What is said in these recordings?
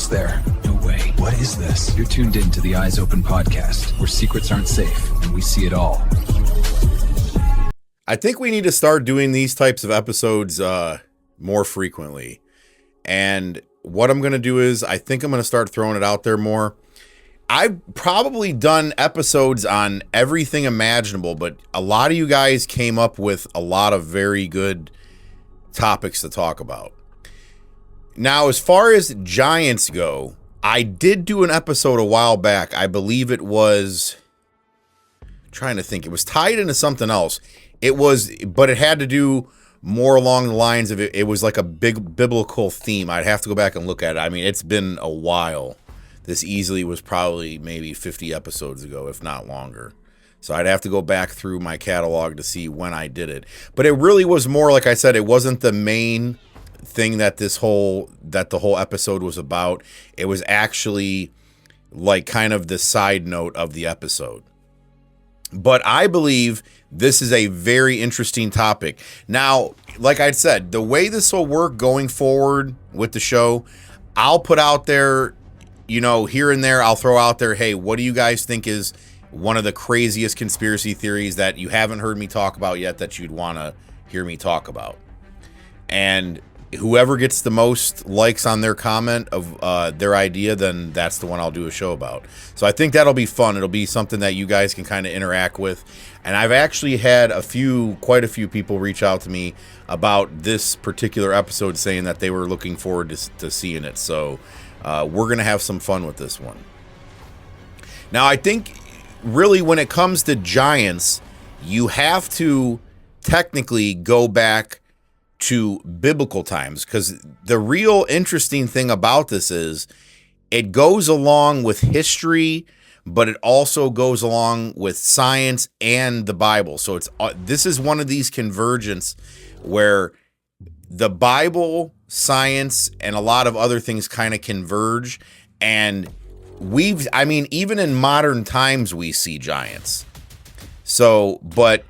almost there. No way. What is this? You're tuned in to the Eyes Open podcast, where secrets aren't safe and we see it all. I think we need to start doing these types of episodes more frequently. And what I'm going to do is I think I'm going to start throwing it out there more. I've probably done episodes on everything imaginable, but a lot of you guys came up with a lot of very good topics to talk about. Now, as far as giants go, I did do an episode a while back. I believe it was, trying to think, it was tied into something else. But it had to do more along the lines of it was like a big biblical theme. I'd have to go back and look at it. I mean, it's been a while. This easily was probably maybe 50 episodes ago, if not longer. So I'd have to go back through my catalog to see when I did it. But it really was more, like I said, it wasn't the main thing that the whole episode was about. It was actually like kind of the side note of the episode. But I believe this is a very interesting topic. Now, like I said, the way this will work going forward with the show, I'll put out there, here and there, I'll throw out there, hey, what do you guys think is one of the craziest conspiracy theories that you haven't heard me talk about yet that you'd want to hear me talk about? And whoever gets the most likes on their comment of their idea, then that's the one I'll do a show about. So I think that'll be fun. It'll be something that you guys can kind of interact with. And I've actually had quite a few people reach out to me about this particular episode saying that they were looking forward to seeing it. So we're going to have some fun with this one. Now, I think really when it comes to giants, you have to technically go back to biblical times, because the real interesting thing about this is it goes along with history, but it also goes along with science and the Bible. So this is one of these convergence where the Bible, science, and a lot of other things kind of converge. And even in modern times, we see giants. But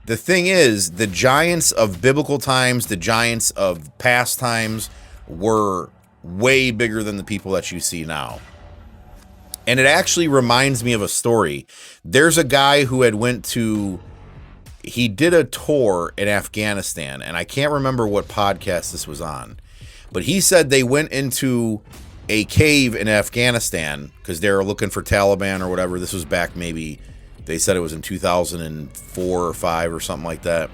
the thing is, the giants of biblical times, the giants of past times were way bigger than the people that you see now. And it actually reminds me of a story. There's a guy who he did a tour in Afghanistan, and I can't remember what podcast this was on, but he said they went into a cave in Afghanistan because they were looking for Taliban or whatever. This was back maybe, they said it was in 2004 or 5 or something like that.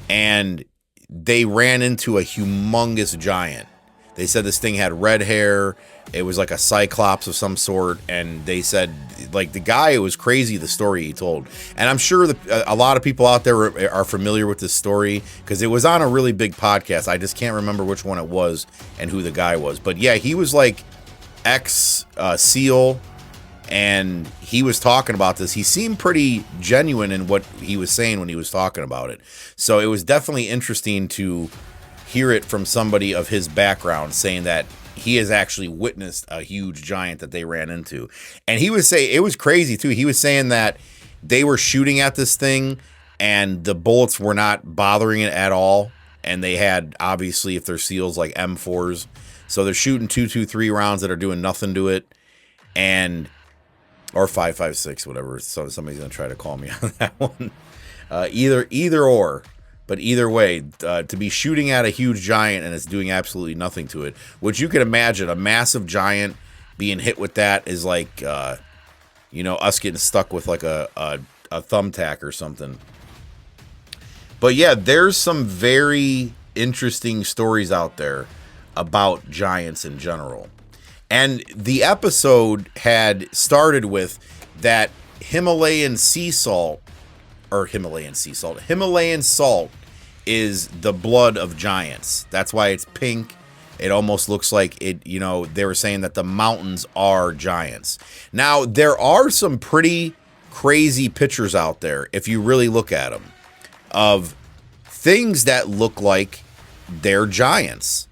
And they ran into a humongous giant. They said this thing had red hair. It was like a cyclops of some sort. And they said, like, the guy, it was crazy, the story he told. And I'm sure a lot of people out there are familiar with this story because it was on a really big podcast. I just can't remember which one it was and who the guy was. But yeah, he was like ex-SEAL. And he was talking about this. He seemed pretty genuine in what he was saying when he was talking about it. So it was definitely interesting to hear it from somebody of his background saying that he has actually witnessed a huge giant that they ran into. And he was saying, it was crazy too. He was saying that they were shooting at this thing and the bullets were not bothering it at all. And they had, obviously, if they're SEALs, like M4s. So they're shooting 223 rounds that are doing nothing to it. Or 5.56, whatever. So somebody's gonna try to call me on that one. Either or, but either way, to be shooting at a huge giant and it's doing absolutely nothing to it, which you can imagine, a massive giant being hit with that is like, us getting stuck with like a thumbtack or something. But yeah, there's some very interesting stories out there about giants in general. And the episode had started with that Himalayan salt is the blood of giants. That's why it's pink. It almost looks like it, they were saying that the mountains are giants. Now, there are some pretty crazy pictures out there, if you really look at them, of things that look like they're giants.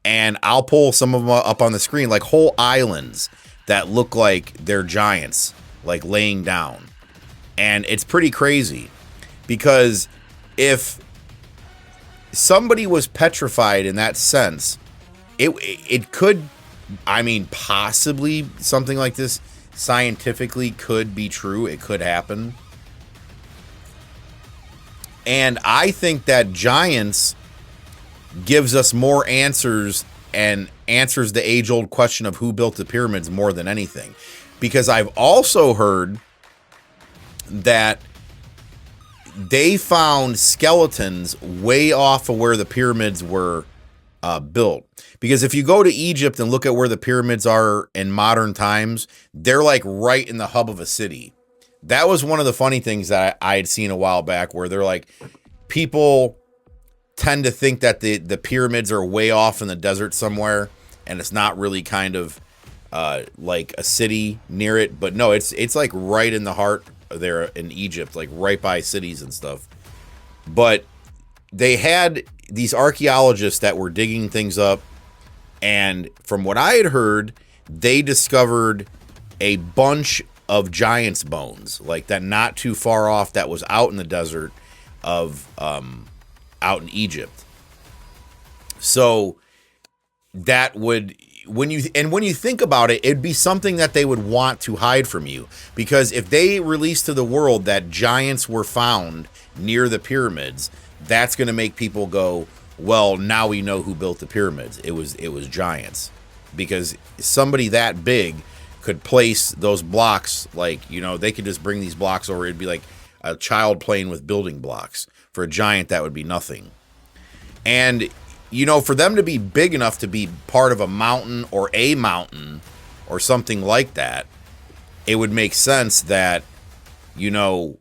And I'll pull some of them up on the screen, like whole islands that look like they're giants, like laying down. And it's pretty crazy because if somebody was petrified in that sense, it could I mean, possibly something like this scientifically could be true. It could happen. And I think that giants gives us more answers and answers the age-old question of who built the pyramids more than anything. Because I've also heard that they found skeletons way off of where the pyramids were built. Because if you go to Egypt and look at where the pyramids are in modern times, they're like right in the hub of a city. That was one of the funny things that I had seen a while back, where they're like, people tend to think that the pyramids are way off in the desert somewhere, and it's not really kind of like a city near it. But no, it's like right in the heart there in Egypt, like right by cities and stuff. But they had these archaeologists that were digging things up, and from what I had heard, they discovered a bunch of giants' bones, like that, not too far off, that was out in the desert of out in Egypt. So that would, when you think about it, it'd be something that they would want to hide from you, because if they release to the world that giants were found near the pyramids, that's going to make people go, well, now we know who built the pyramids. It was giants, because somebody that big could place those blocks, like, you know, they could just bring these blocks over. It'd be like a child playing with building blocks. For a giant, that would be nothing. And, you know, for them to be big enough to be part of a mountain or something like that, it would make sense that, you know,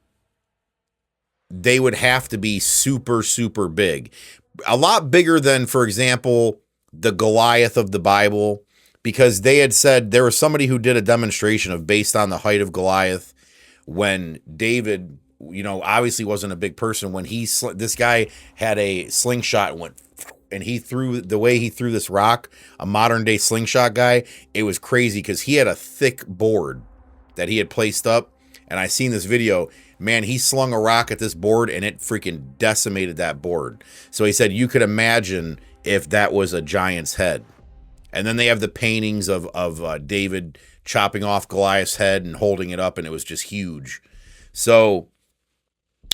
they would have to be super, super big. A lot bigger than, for example, the Goliath of the Bible, because they had said, there was somebody who did a demonstration of based on the height of Goliath, when David, you know, obviously wasn't a big person, when this guy had a slingshot and he threw, the way he threw this rock, a modern day slingshot guy, it was crazy, because he had a thick board that he had placed up. And I seen this video, man, he slung a rock at this board and it freaking decimated that board. So he said, you could imagine if that was a giant's head. And then they have the paintings of David chopping off Goliath's head and holding it up, and it was just huge. So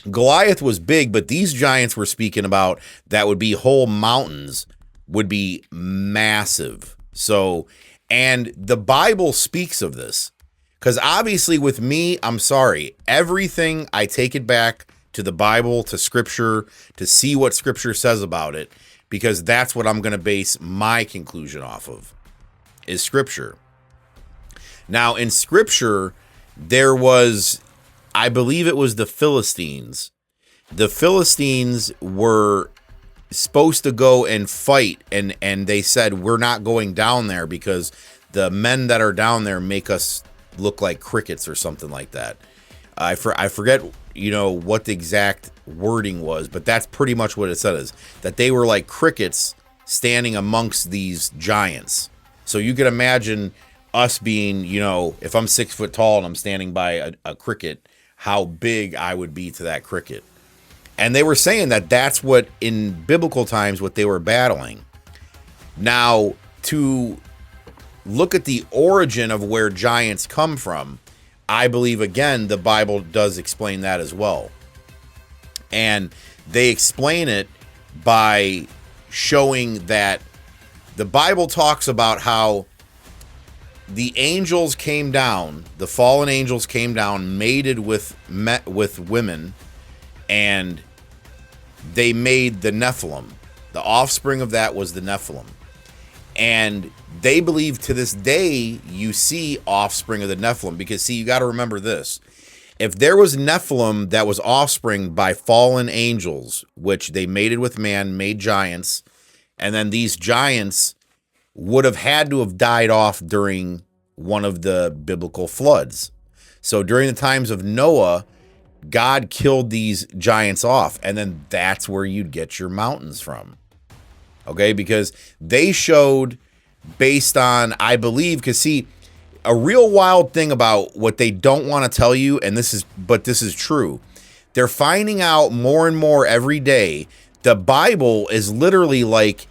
Goliath was big, but these giants we're speaking about, that would be whole mountains, would be massive. So, and the Bible speaks of this, because obviously with me, I'm sorry, everything, I take it back to the Bible, to Scripture, to see what Scripture says about it, because that's what I'm going to base my conclusion off of, is Scripture. Now, in Scripture, there was, I believe it was the Philistines. The Philistines were supposed to go and fight, and they said, we're not going down there because the men that are down there make us look like crickets or something like that. I forget, you know, what the exact wording was, but that's pretty much what it says, that they were like crickets standing amongst these giants. So you could imagine us being, you know, if I'm 6 foot tall and I'm standing by a cricket, how big I would be to that cricket. And they were saying that that's what, in biblical times, what they were battling. Now, to look at the origin of where giants come from, I believe, again, the Bible does explain that as well. And they explain it by showing that the Bible talks about how the angels came down, the fallen angels came down, mated with women, and they made the Nephilim. The offspring of that was the Nephilim. And they believe to this day you see offspring of the Nephilim, because, see, you got to remember this. If there was Nephilim that was offspring by fallen angels, which they mated with man, made giants, and then these giants would have had to have died off during one of the biblical floods. So during the times of Noah, God killed these giants off, and then that's where you'd get your mountains from. Okay, because they showed, based on, I believe, because, see, a real wild thing about what they don't want to tell you, and this is true, they're finding out more and more every day, the Bible is literally like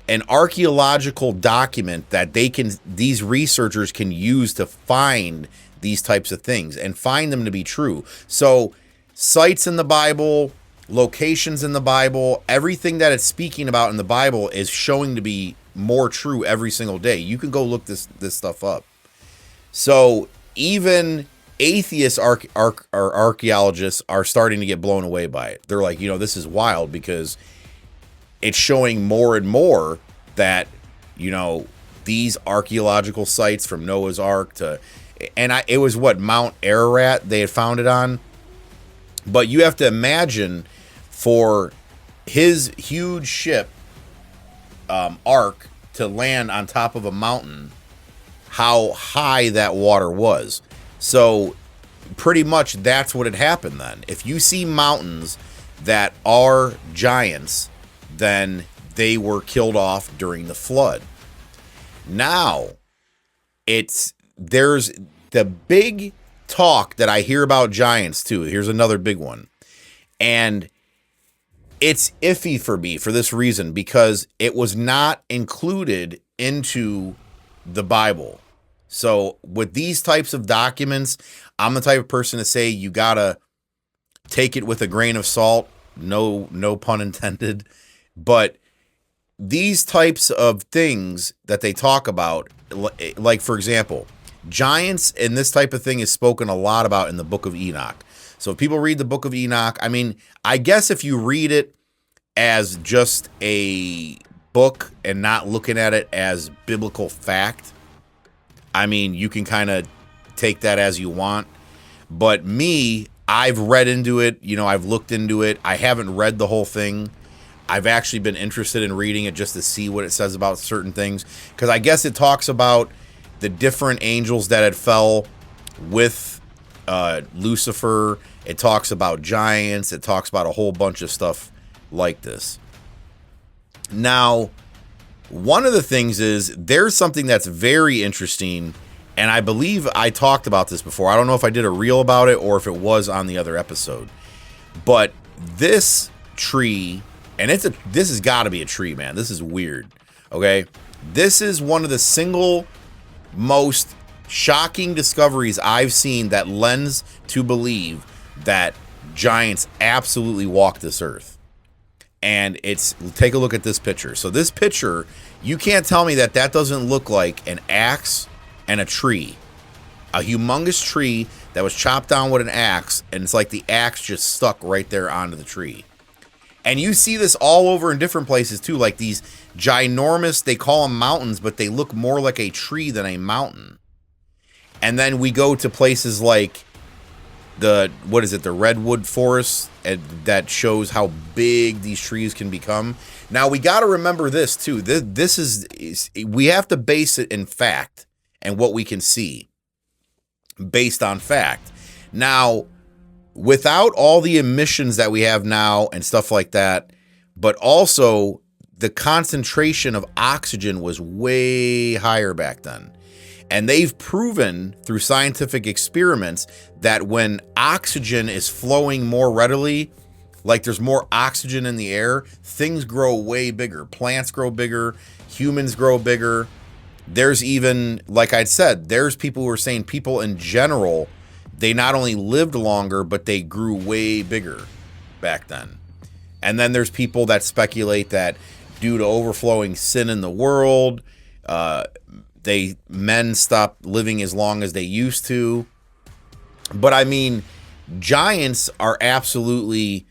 an archaeological document that these researchers can use to find these types of things and find them to be true. So sites in the Bible, locations in the Bible, everything that it's speaking about in the Bible is showing to be more true every single day. You can go look this stuff up. So even atheist archaeologists are starting to get blown away by it. They're like, this is wild because it's showing more and more that, these archaeological sites from Noah's Ark it was Mount Ararat they had found it on. But you have to imagine for his huge ship, Ark, to land on top of a mountain, how high that water was. So pretty much that's what had happened then. If you see mountains that are giants, then they were killed off during the flood. Now, there's the big talk that I hear about giants too. Here's another big one. And it's iffy for me for this reason, because it was not included into the Bible. So with these types of documents, I'm the type of person to say you gotta take it with a grain of salt. No pun intended. But these types of things that they talk about, like for example, giants and this type of thing is spoken a lot about in the Book of Enoch. So if people read the Book of Enoch, I guess if you read it as just a book and not looking at it as biblical fact, you can kind of take that as you want. But me, I've read into it, I've looked into it. I haven't read the whole thing. I've actually been interested in reading it just to see what it says about certain things. Because I guess it talks about the different angels that had fell with Lucifer. It talks about giants. It talks about a whole bunch of stuff like this. Now, one of the things is there's something that's very interesting, and I believe I talked about this before. I don't know if I did a reel about it or if it was on the other episode. But this tree, and this has got to be a tree, man. This is weird. Okay? This is one of the single most shocking discoveries I've seen that lends to believe that giants absolutely walk this earth. And take a look at this picture. So this picture, you can't tell me that doesn't look like an axe and a tree. A humongous tree that was chopped down with an axe, and it's like the axe just stuck right there onto the tree. And you see this all over in different places too, like these ginormous, they call them mountains, but they look more like a tree than a mountain. And then we go to places like the redwood forest, that shows how big these trees can become. Now we got to remember this too. We have to base it in fact and what we can see based on fact. Now, without all the emissions that we have now and stuff like that, but also the concentration of oxygen was way higher back then. And they've proven through scientific experiments that when oxygen is flowing more readily, like there's more oxygen in the air, things grow way bigger. Plants grow bigger, humans grow bigger. There's even, like I said, there's people who are saying people in general, they not only lived longer, but they grew way bigger back then. And then there's people that speculate that due to overflowing sin in the world, men stopped living as long as they used to. But giants are absolutely,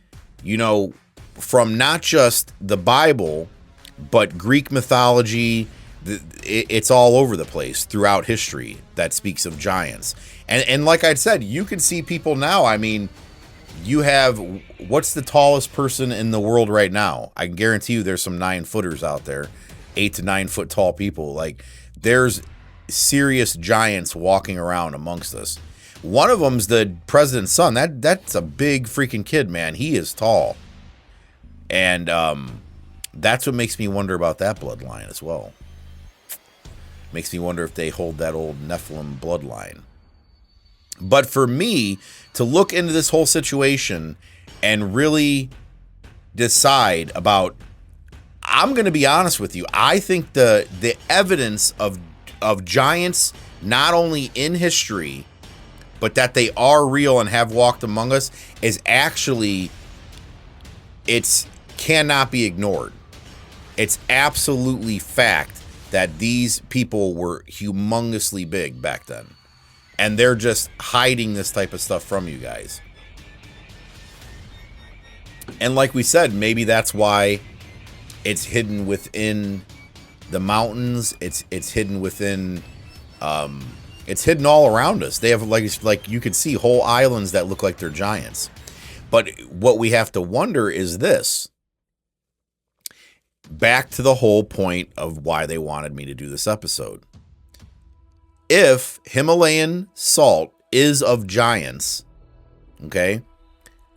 from not just the Bible, but Greek mythology, it's all over the place throughout history that speaks of giants. And like I said, you can see people now. You have, what's the tallest person in the world right now? I can guarantee you there's some 9-footers out there, 8 to 9 foot tall people. Like, there's serious giants walking around amongst us. One of them's the president's son. That's a big freaking kid, man. He is tall. And that's what makes me wonder about that bloodline as well. Makes me wonder if they hold that old Nephilim bloodline. But for me to look into this whole situation and really decide about, I'm going to be honest with you. I think the evidence of giants, not only in history, but that they are real and have walked among us, is actually, it's cannot be ignored. It's absolutely fact that these people were humongously big back then. And they're just hiding this type of stuff from you guys. And like we said, maybe that's why it's hidden within the mountains. It's hidden within, it's hidden all around us. They have like you can see whole islands that look like they're giants. But what we have to wonder is this. Back to the whole point of why they wanted me to do this episode. If Himalayan salt is of giants, okay,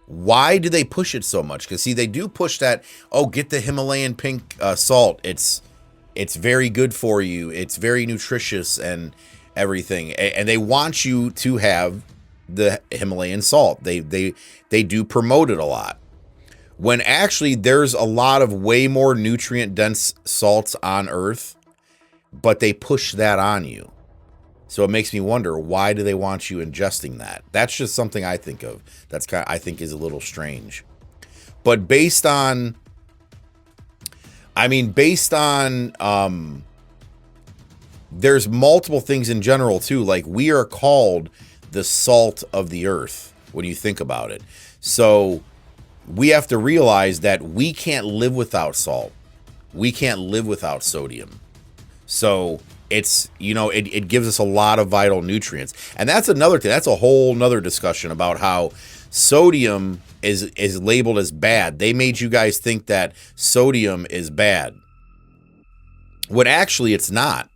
why do they push it so much? Because see, they do push that, oh, get the Himalayan pink salt. It's very good for you. It's very nutritious and everything. And they want you to have the Himalayan salt. They do promote it a lot. When actually there's a lot of way more nutrient dense salts on Earth, but they push that on you. So it makes me wonder, why do they want you ingesting that? That's just something I think of. That's kind of, I think is a little strange. But based on there's multiple things in general too. Like, we are called the salt of the earth when you think about it. So we have to realize that we can't live without salt. We can't live without sodium. So it's, you know, it gives us a lot of vital nutrients. And that's another thing. That's a whole nother discussion about how sodium is labeled as bad. They made you guys think that sodium is bad, when actually it's not.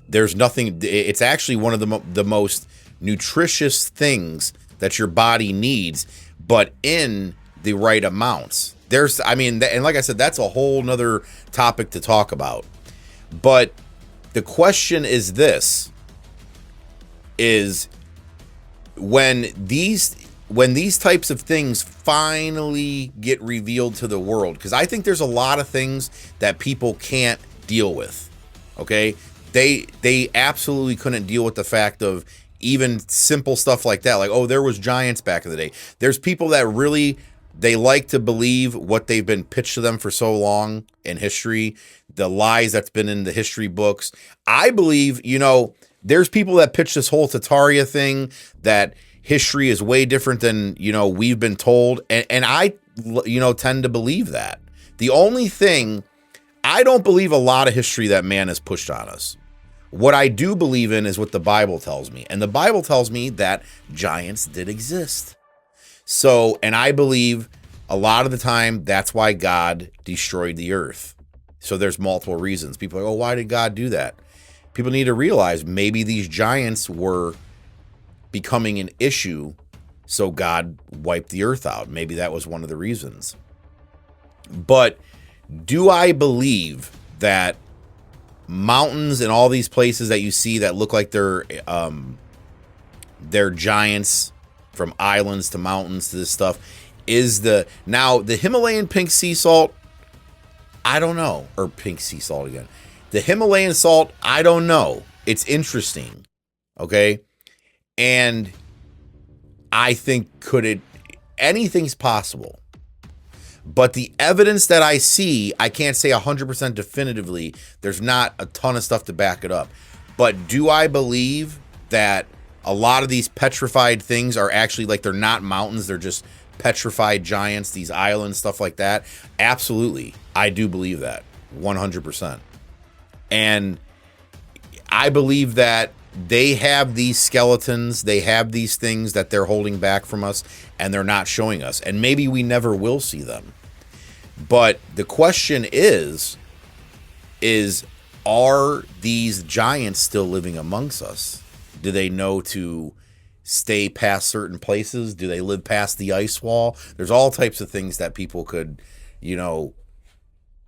There's nothing. It's actually one of the most nutritious things that your body needs, but in the right amounts. And like I said, that's a whole nother topic to talk about. But the question is this, is when these types of things finally get revealed to the world, because I think there's a lot of things that people can't deal with, okay? They absolutely couldn't deal with the fact of even simple stuff like that, like, oh, there was giants back in the day. There's people that really, they like to believe what they've been pitched to them for so long in history, the lies that's been in the history books. I believe, you know, there's people that pitch this whole Tataria thing, that history is way different than, you know, we've been told. And I, you know, tend to believe that. The only thing, I don't believe a lot of history that man has pushed on us. What I do believe in is what the Bible tells me. And the Bible tells me that giants did exist. So, and I believe a lot of the time that's why God destroyed the earth. So there's multiple reasons. People are like, oh, why did God do that? People need to realize maybe these giants were becoming an issue, so God wiped the earth out. Maybe that was one of the reasons. But do I believe that mountains and all these places that you see that look like they're giants, from islands to mountains to this stuff, is the Himalayan pink sea salt? I don't know. Or pink sea salt again. The Himalayan salt, I don't know. It's interesting. Okay? And I think anything's possible. But the evidence that I see, I can't say 100% definitively. There's not a ton of stuff to back it up. But do I believe that a lot of these petrified things are actually, like, they're not mountains, they're just petrified giants, these islands, stuff like that? Absolutely. I do believe that 100%. And I believe that they have these skeletons, they have these things that they're holding back from us, and they're not showing us. And maybe we never will see them. But the question is are these giants still living amongst us? Do they know to stay past certain places? Do they live past the ice wall? There's all types of things that people could, you know,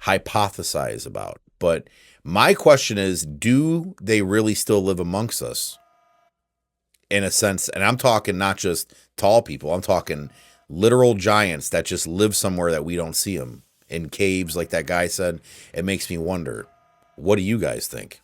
hypothesize about. But my question is, do they really still live amongst us? In a sense, and I'm talking not just tall people, I'm talking literal giants that just live somewhere that we don't see them in caves like that guy said. It makes me wonder, what do you guys think?